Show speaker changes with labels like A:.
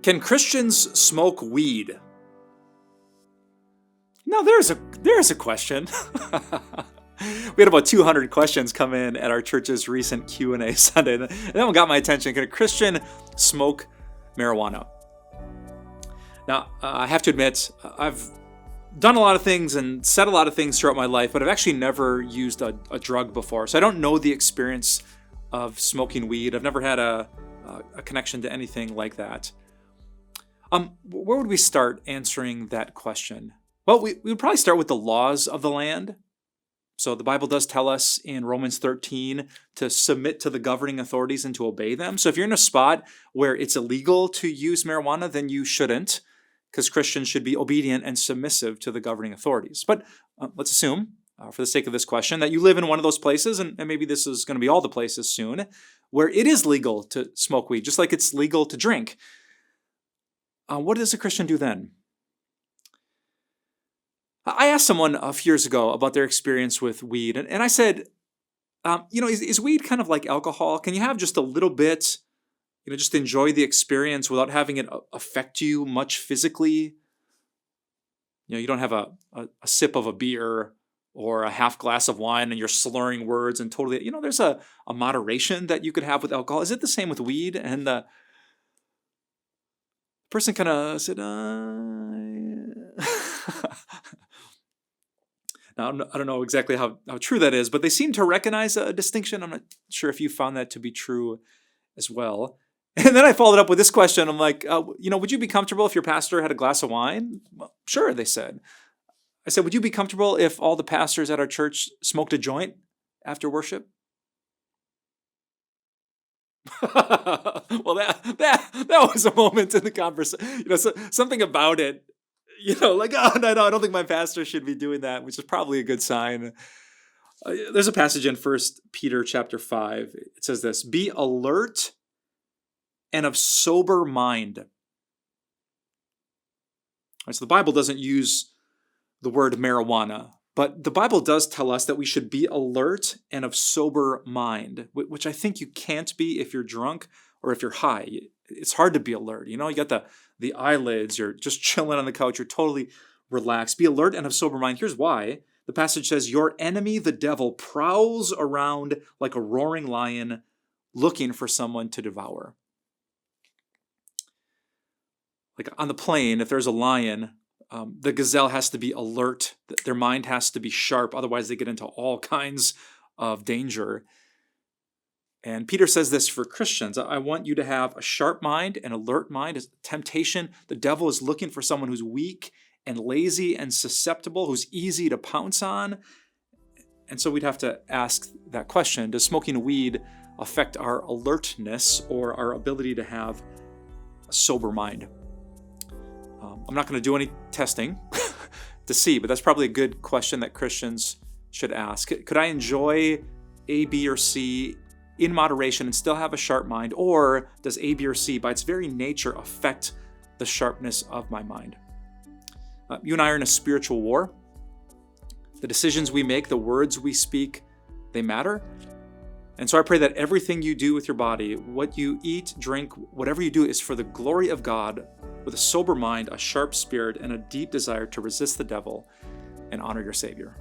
A: Can Christians smoke weed? Now there's a question. We had about 200 questions come in at our church's recent Q&A Sunday, and that one got my attention. Can a Christian smoke marijuana? Now, I have to admit, I've done a lot of things and said a lot of things throughout my life, but I've actually never used a drug before, so I don't know the experience of smoking weed. I've never had a connection to anything like that. Where would we start answering that question? Well, we would probably start with the laws of the land. So the Bible does tell us in Romans 13 to submit to the governing authorities and to obey them. So if you're in a spot where it's illegal to use marijuana, then you shouldn't, because Christians should be obedient and submissive to the governing authorities. But let's assume, for the sake of this question, that you live in one of those places, and maybe this is going to be all the places soon, where it is legal to smoke weed, just like it's legal to drink. What does a Christian do then? I asked someone a few years ago about their experience with weed, and I said, is weed kind of like alcohol? Can you have just a little bit, just enjoy the experience without having it affect you much physically? You don't have a sip of a beer or a half glass of wine and you're slurring words and totally, there's a moderation that you could have with alcohol. Is it the same with weed? And the person kind of said, Now, I don't know exactly how true that is, but they seem to recognize a distinction. I'm not sure if you found that to be true as well. And then I followed up with this question. I'm like, would you be comfortable if your pastor had a glass of wine? Well, sure, they said. I said, would you be comfortable if all the pastors at our church smoked a joint after worship? Well, that was a moment in the conversation. Something about it. No, I don't think my pastor should be doing that, which is probably a good sign. There's a passage in 1 Peter chapter 5. It says this, be alert and of sober mind. All right, so the Bible doesn't use the word marijuana, but the Bible does tell us that we should be alert and of sober mind, which I think you can't be if you're drunk or if you're high. It's hard to be alert. You got the eyelids, you're just chilling on the couch, you're totally relaxed. Be alert and of sober mind. Here's why. The passage says, your enemy, the devil, prowls around like a roaring lion looking for someone to devour. Like on the plain, if there's a lion, the gazelle has to be alert. Their mind has to be sharp. Otherwise, they get into all kinds of danger. And Peter says this for Christians. I want you to have a sharp mind, an alert mind. It's temptation. The devil is looking for someone who's weak and lazy and susceptible, who's easy to pounce on. And so we'd have to ask that question. Does smoking weed affect our alertness or our ability to have a sober mind? I'm not going to do any testing to see, but that's probably a good question that Christians should ask. Could I enjoy A, B, or C in moderation and still have a sharp mind? Or does A, B, or C, by its very nature, affect the sharpness of my mind? You and I are in a spiritual war. The decisions we make, the words we speak, they matter. And so I pray that everything you do with your body, what you eat, drink, whatever you do is for the glory of God, with a sober mind, a sharp spirit, and a deep desire to resist the devil and honor your Savior.